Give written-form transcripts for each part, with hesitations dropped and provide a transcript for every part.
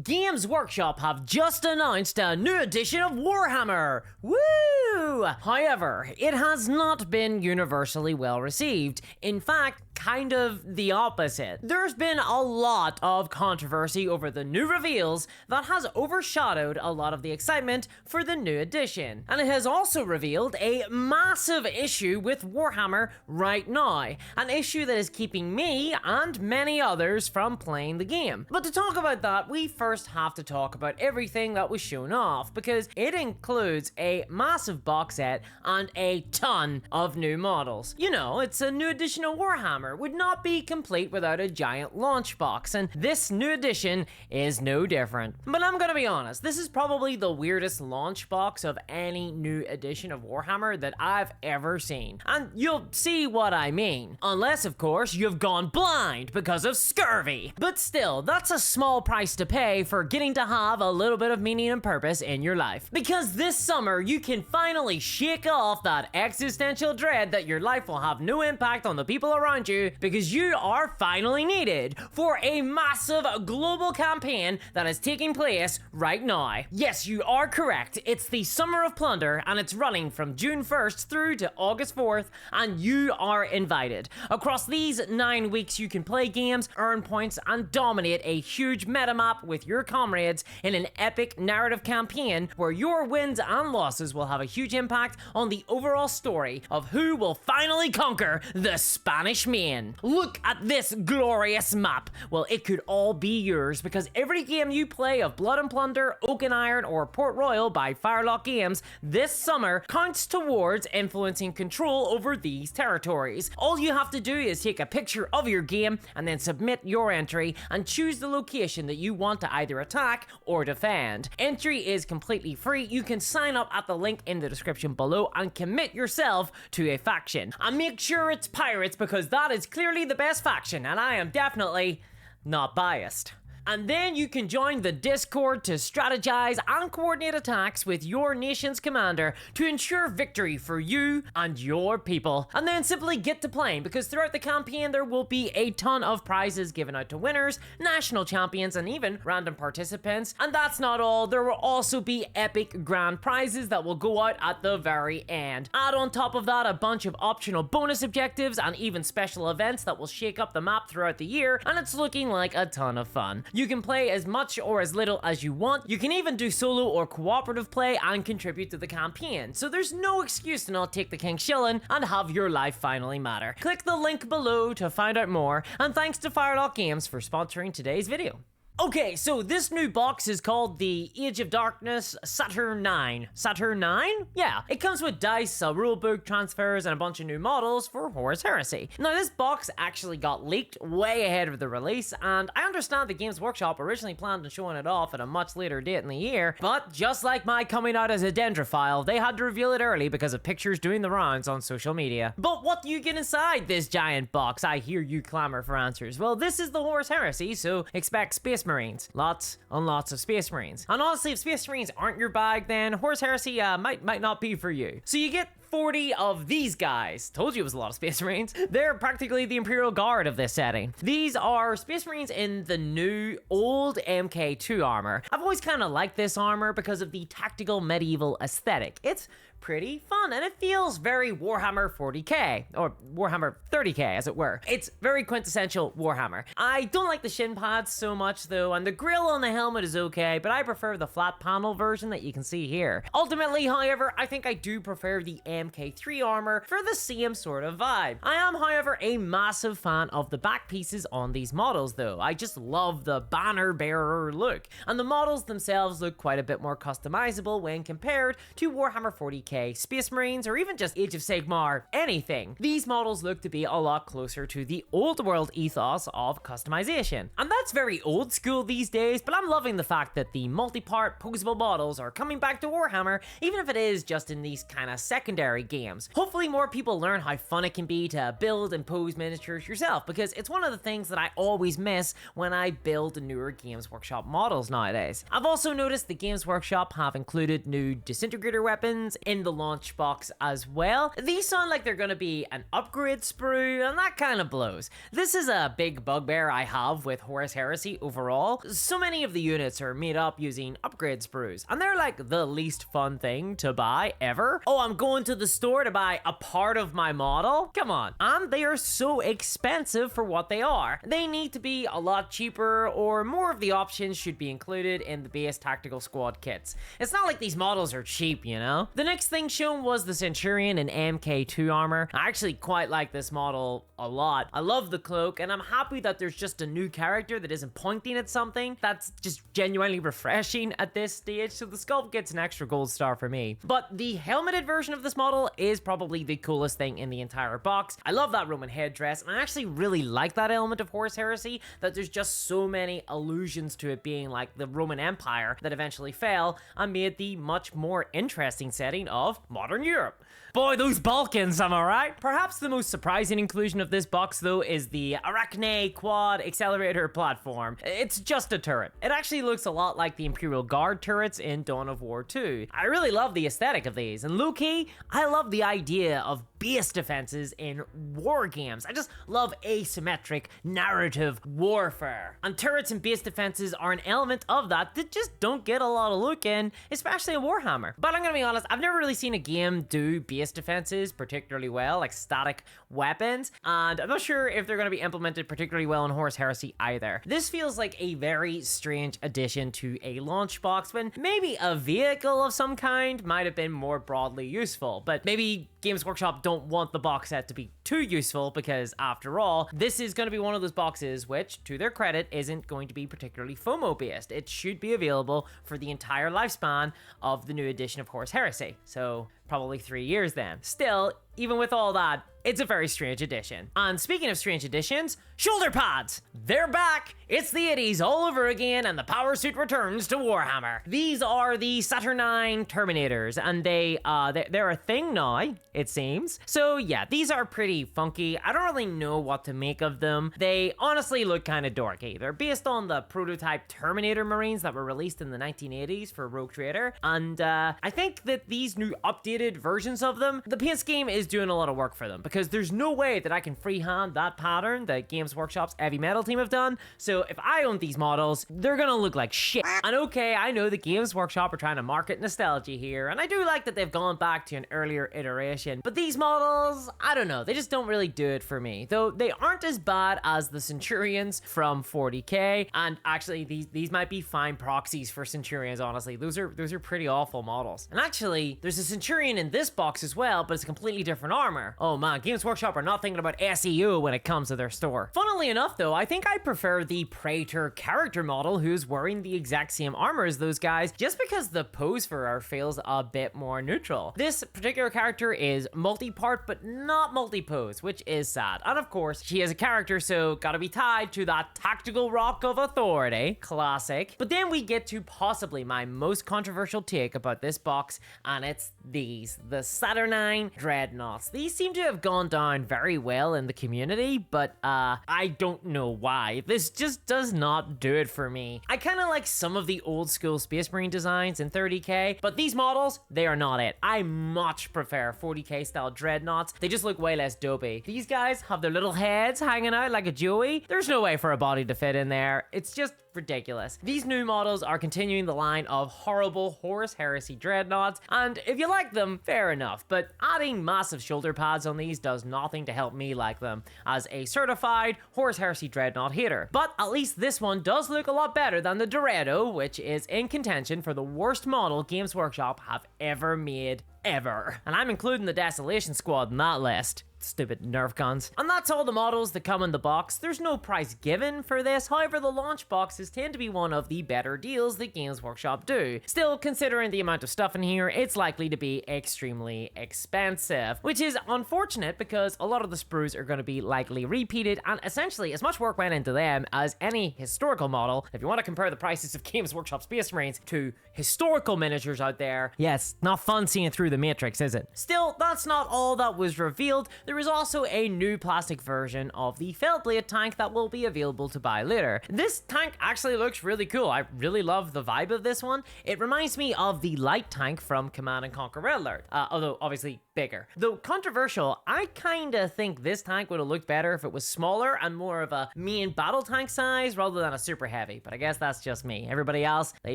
Games Workshop have just announced a new edition of Warhammer! Woo! However, it has not been universally well received. In fact, kind of the opposite. There's been a lot of controversy over the new reveals that has overshadowed a lot of the excitement for the new edition. And it has also revealed a massive issue with Warhammer right now. An issue that is keeping me and many others from playing the game. But to talk about that, we first have to talk about everything that was shown off, because it includes a massive box set and a ton of new models. You know, it's a new edition of Warhammer. Would not be complete without a giant launch box, and this new edition is no different. But I'm gonna be honest, this is probably the weirdest launch box of any new edition of Warhammer that I've ever seen. And you'll see what I mean. Unless, of course, you've gone blind because of scurvy. But still, that's a small price to pay for getting to have a little bit of meaning and purpose in your life. Because this summer, you can finally shake off that existential dread that your life will have no impact on the people around you, because you are finally needed for a massive global campaign that is taking place right now. Yes, you are correct. It's the Summer of Plunder, and it's running from June 1st through to August 4th, and you are invited. Across these 9 weeks, you can play games, earn points, and dominate a huge metamap with your comrades in an epic narrative campaign where your wins and losses will have a huge impact on the overall story of who will finally conquer the Spanish Main. Look at this glorious map. Well, it could all be yours, because every game you play of Blood and Plunder, Oak and Iron, or Port Royal by Firelock Games this summer counts towards influencing control over these territories. All you have to do is take a picture of your game and then submit your entry and choose the location that you want to either attack or defend. Entry is completely free. You can sign up at the link in the description below and commit yourself to a faction. And make sure it's pirates, because that is clearly the best faction, and I am definitely not biased. And then you can join the Discord to strategize and coordinate attacks with your nation's commander to ensure victory for you and your people. And then simply get to playing, because throughout the campaign there will be a ton of prizes given out to winners, national champions, and even random participants. And that's not all, there will also be epic grand prizes that will go out at the very end. Add on top of that a bunch of optional bonus objectives and even special events that will shake up the map throughout the year, and it's looking like a ton of fun. You can play as much or as little as you want. You can even do solo or cooperative play and contribute to the campaign. So there's no excuse to not take the king shilling and have your life finally matter. Click the link below to find out more, and thanks to Firelock Games for sponsoring today's video. Okay, so this new box is called the Age of Darkness Saturn 9. Saturn 9? Yeah, it comes with dice, a rulebook, transfers, and a bunch of new models for Horus Heresy. Now, this box actually got leaked way ahead of the release, and I understand the Games Workshop originally planned on showing it off at a much later date in the year, but just like my coming out as a dendrophile, they had to reveal it early because of pictures doing the rounds on social media. But what do you get inside this giant box? I hear you clamor for answers. Well, this is the Horus Heresy, so expect Space Marines. Lots and lots of Space Marines. And honestly, if Space Marines aren't your bag, then Horus Heresy might not be for you. So you get 40 of these guys. Told you it was a lot of Space Marines. They're practically the Imperial Guard of this setting. These are Space Marines in the new old MK2 armor. I've always kind of liked this armor because of the tactical medieval aesthetic. It's pretty fun, and it feels very Warhammer 40k, or Warhammer 30k as it were. It's very quintessential Warhammer. I don't like the shin pads so much though, and the grille on the helmet is okay, but I prefer the flat panel version that you can see here. Ultimately, however, I think I do prefer the MK3 armor for the same sort of vibe. I am, however, a massive fan of the back pieces on these models though. I just love the banner bearer look, and the models themselves look quite a bit more customizable when compared to Warhammer 40k, Space Marines, or even just Age of Sigmar, anything. These models look to be a lot closer to the old world ethos of customization. And that's very old school these days, but I'm loving the fact that the multi-part posable models are coming back to Warhammer, even if it is just in these kind of secondary games. Hopefully more people learn how fun it can be to build and pose miniatures yourself, because it's one of the things that I always miss when I build newer Games Workshop models nowadays. I've also noticed the Games Workshop have included new disintegrator weapons, in the launch box as well. These sound like they're gonna be an upgrade sprue, and that kind of blows. This is a big bugbear I have with Horus Heresy overall. So many of the units are made up using upgrade sprues, and they're like the least fun thing to buy ever. Oh, I'm going to the store to buy a part of my model? Come on. And they are so expensive for what they are. They need to be a lot cheaper, or more of the options should be included in the base tactical squad kits. It's not like these models are cheap, you know? The next thing shown was the Centurion in MK2 armor. I actually quite like this model a lot. I love the cloak, and I'm happy that there's just a new character that isn't pointing at something. That's just genuinely refreshing at this stage, so the sculpt gets an extra gold star for me. But the helmeted version of this model is probably the coolest thing in the entire box. I love that Roman headdress, and I actually really like that element of Horus Heresy, that there's just so many allusions to it being like the Roman Empire that eventually fell and made the much more interesting setting of modern Europe. Boy, those Balkans, am I right? Perhaps the most surprising inclusion of this box, though, is the Arachne Quad Accelerator platform. It's just a turret. It actually looks a lot like the Imperial Guard turrets in Dawn of War 2. I really love the aesthetic of these, and low-key, I love the idea of base defenses in war games. I just love asymmetric narrative warfare. And turrets and base defenses are an element of that just don't get a lot of look in, especially in Warhammer. But I'm gonna be honest, I've never really seen a game do base defenses particularly well, like static weapons, and I'm not sure if they're gonna be implemented particularly well in Horus Heresy either. This feels like a very strange addition to a launch box, when maybe a vehicle of some kind might have been more broadly useful, but maybe Games Workshop don't want the box set to be too useful, because after all, this is going to be one of those boxes which, to their credit, isn't going to be particularly FOMO based. It should be available for the entire lifespan of the new edition of Horus Heresy, so probably 3 years then. Still, even with all that, it's a very strange addition. And speaking of strange additions, shoulder pads! They're back! It's the 80s all over again, and the power suit returns to Warhammer. These are the Saturnine Terminators, and they're a thing now, it seems. So yeah, these are pretty funky. I don't really know what to make of them. They honestly look kind of dorky. They're based on the prototype Terminator Marines that were released in the 1980s for Rogue Trader, and I think that these new updated versions of them, the paint scheme is doing a lot of work for them, because there's no way that I can freehand that pattern that Games Workshop's Heavy Metal team have done. So if I own these models, they're gonna look like shit. And okay, I know the Games Workshop are trying to market nostalgia here, and I do like that they've gone back to an earlier iteration, but these models, I don't know, they just don't really do it for me. Though they aren't as bad as the Centurions from 40k, and actually these might be fine proxies for Centurions, honestly. Those are pretty awful models. And actually, there's a Centurion in this box as well, but it's a completely different armor. Oh man, Games Workshop are not thinking about SEO when it comes to their store. Funnily enough though, I think I prefer the Praetor character model who's wearing the exact same armor as those guys, just because the pose for her feels a bit more neutral. This particular character is multi-part but not multi-pose, which is sad. And of course, she is a character, so gotta be tied to that tactical rock of authority. Classic. But then we get to possibly my most controversial take about this box, and it's these, the Saturnine Dreadnoughts. These seem to have gone down very well in the community, but I don't know why. This just does not do it for me. I kind of like some of the old school Space Marine designs in 30k, but these models, they are not it. I much prefer 40k style Dreadnoughts. They just look way less dopey. These guys have their little heads hanging out like a Joey. There's no way for a body to fit in there. It's just ridiculous. These new models are continuing the line of horrible Horus Heresy Dreadnoughts, and if you like them, fair enough, but adding massive shoulder pads on these does nothing to help me like them as a certified Horus Heresy Dreadnought hater. But at least this one does look a lot better than the Dorado, which is in contention for the worst model Games Workshop have ever made, ever. And I'm including the Desolation Squad in that list. Stupid Nerf guns. And that's all the models that come in the box. There's no price given for this, however the launch boxes tend to be one of the better deals that Games Workshop do. Still, considering the amount of stuff in here, it's likely to be extremely expensive, which is unfortunate because a lot of the sprues are going to be likely repeated, and essentially as much work went into them as any historical model. If you want to compare the prices of Games Workshop Space Marines to historical miniatures out there, yes, not fun seeing through the Matrix, is it? Still, that's not all that was revealed. There is also a new plastic version of the Feldblade tank that will be available to buy later. This tank actually looks really cool. I really love the vibe of this one. It reminds me of the light tank from Command & Conquer Red Alert, although obviously bigger. Though controversial, I kinda think this tank would have looked better if it was smaller and more of a main battle tank size rather than a super heavy, but I guess that's just me. Everybody else, they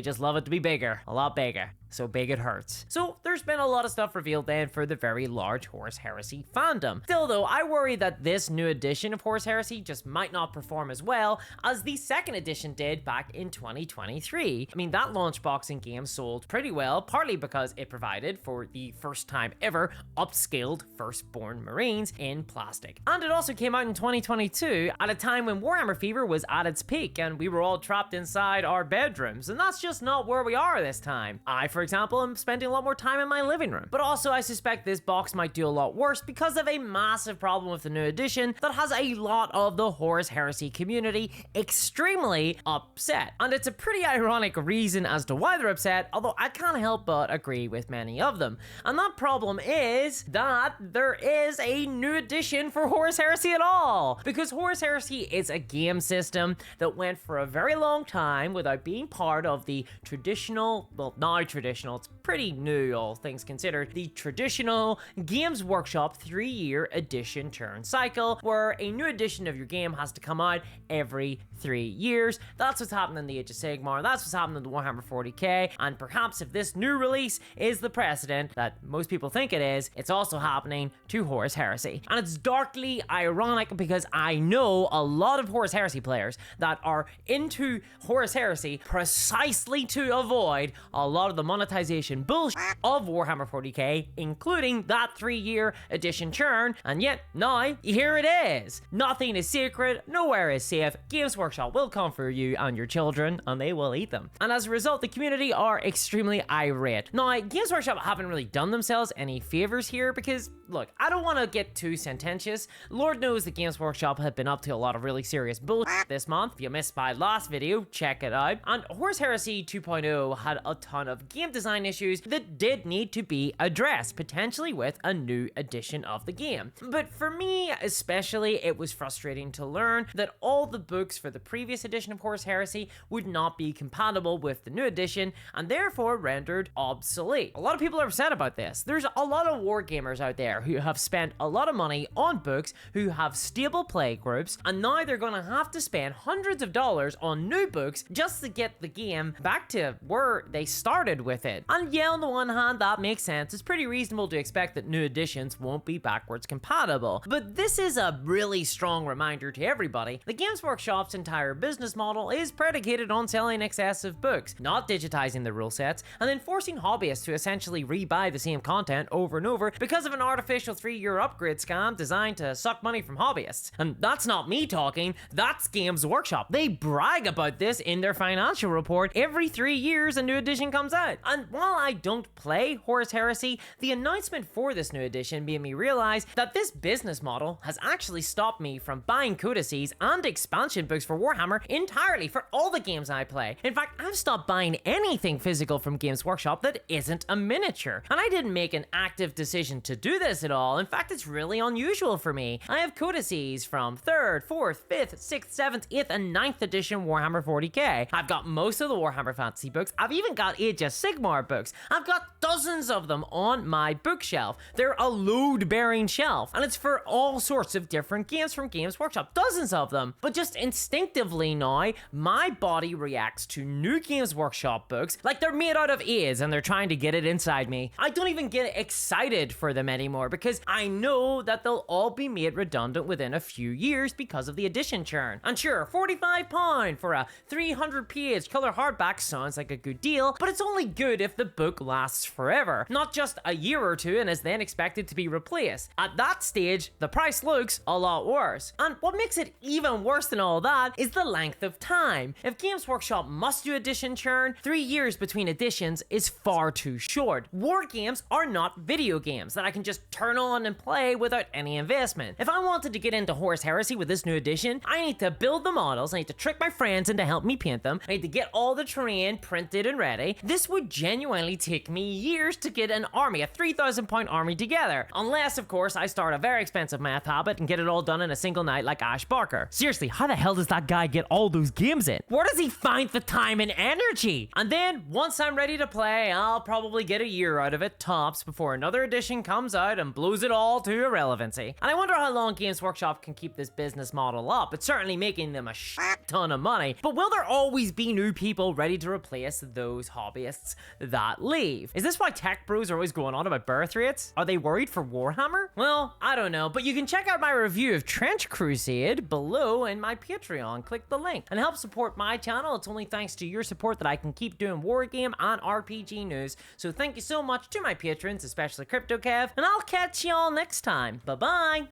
just love it to be bigger, a lot bigger. So big it hurts. So there's been a lot of stuff revealed then for the very large Horus Heresy fandom. Still though, I worry that this new edition of Horus Heresy just might not perform as well as the second edition did back in 2023. I mean, that launch box in game sold pretty well, partly because it provided, for the first time ever, upscaled Firstborn Marines in plastic. And it also came out in 2022 at a time when Warhammer fever was at its peak and we were all trapped inside our bedrooms, and that's just not where we are this time. I, for example, am spending a lot more time in my living room. But also I suspect this box might do a lot worse because of a massive problem with the new edition that has a lot of the Horus Heresy community extremely upset. And it's a pretty ironic reason as to why they're upset, although I can't help but agree with many of them. And that problem is that there is a new edition for Horus Heresy at all. Because Horus Heresy is a game system that went for a very long time without being part of the traditional, well, now traditional, it's pretty new all things considered, the traditional Games Workshop 3-year edition turn cycle, where a new edition of your game has to come out every 3 years. That's what's happened in the Age of Sigmar, that's what's happened in the Warhammer 40k, and perhaps if this new release is the precedent that most people think it is, it's also happening to Horus Heresy. And it's darkly ironic because I know a lot of Horus Heresy players that are into Horus Heresy precisely to avoid a lot of the monetization bullshit of Warhammer 40k, including that 3-year edition churn, and yet now, here it is. Nothing is secret, nowhere is safe, Games Workshop will come for you and your children, and they will eat them. And as a result, the community are extremely irate. Now, Games Workshop haven't really done themselves any favors here because, look, I don't want to get too sententious. Lord knows the Games Workshop have been up to a lot of really serious bullshit this month. If you missed my last video, check it out. And Horus Heresy 2.0 had a ton of game design issues that did need to be addressed, potentially with a new edition of the game. But for me, especially, it was frustrating to learn that all the books for the previous edition of Horus Heresy would not be compatible with the new edition and therefore rendered obsolete. A lot of people are upset about this. There's a lot of wargamers out there who have spent a lot of money on books, who have stable play groups, and now they're gonna have to spend hundreds of dollars on new books just to get the game back to where they started with it. And yeah, on the one hand, that makes sense. It's pretty reasonable to expect that new editions won't be backwards compatible. But this is a really strong reminder to everybody. The Games Workshop's entire business model is predicated on selling excessive books, not digitizing the rule sets, and then forcing hobbyists to essentially rebuy the same content over and over because of an artificial 3-year upgrade scam designed to suck money from hobbyists. And that's not me talking, that's Games Workshop. They brag about this in their financial report. Every 3 years a new edition comes out. And while I don't play Horus Heresy, the announcement for this new edition made me realize that this business model has actually stopped me from buying codices and expansion books for Warhammer entirely for all the games I play. In fact, I've stopped buying anything physical from Games Workshop that isn't a miniature. And I didn't make an active decision to do this at all. In fact, it's really unusual for me. I have codices from 3rd, 4th, 5th, 6th, 7th, 8th, and 9th edition Warhammer 40k. I've got most of the Warhammer Fantasy books. I've even got Age of Sigmar books. I've got dozens of them on my bookshelf. They're a load-bearing shelf, and it's for all sorts of different games from Games Workshop. Dozens of them. But just instinctively now, my body reacts to new Games Workshop books like they're made out of AIDS and they're trying to get it inside me. I don't even get excited for them anymore because I know that they'll all be made redundant within a few years because of the edition churn. And sure, £45 for a 300-page color hardback sounds like a good deal, but it's only good if the book lasts forever, not just a year or two and is then expected to be replaced. At that stage, the price looks a lot worse. And what makes it even worse than all that is the length of time. If Games Workshop must do edition churn, 3 years between editions is far too short. War games are not video games that I can just turn on and play without any investment. If I wanted to get into Horus Heresy with this new edition, I need to build the models, I need to trick my friends into help me paint them, I need to get all the terrain printed and ready. This would would genuinely take me years to get an army, a 3,000 point army together. Unless, of course, I start a very expensive math habit and get it all done in a single night like Ash Barker. Seriously, how the hell does that guy get all those games in? Where does he find the time and energy? And then, once I'm ready to play, I'll probably get a year out of it, tops, before another edition comes out and blows it all to irrelevancy. And I wonder how long Games Workshop can keep this business model up. It's certainly making them a shit ton of money, but will there always be new people ready to replace those hobbyists that leave? Is this why tech bros are always going on about birth rates? Are they worried for Warhammer? Well, I don't know, but you can check out my review of Trench Crusade below in my Patreon. Click the link and help support my channel. It's only thanks to your support that I can keep doing wargame and RPG news. So thank you so much to my patrons, especially CryptoKev, and I'll catch y'all next time. Bye-bye.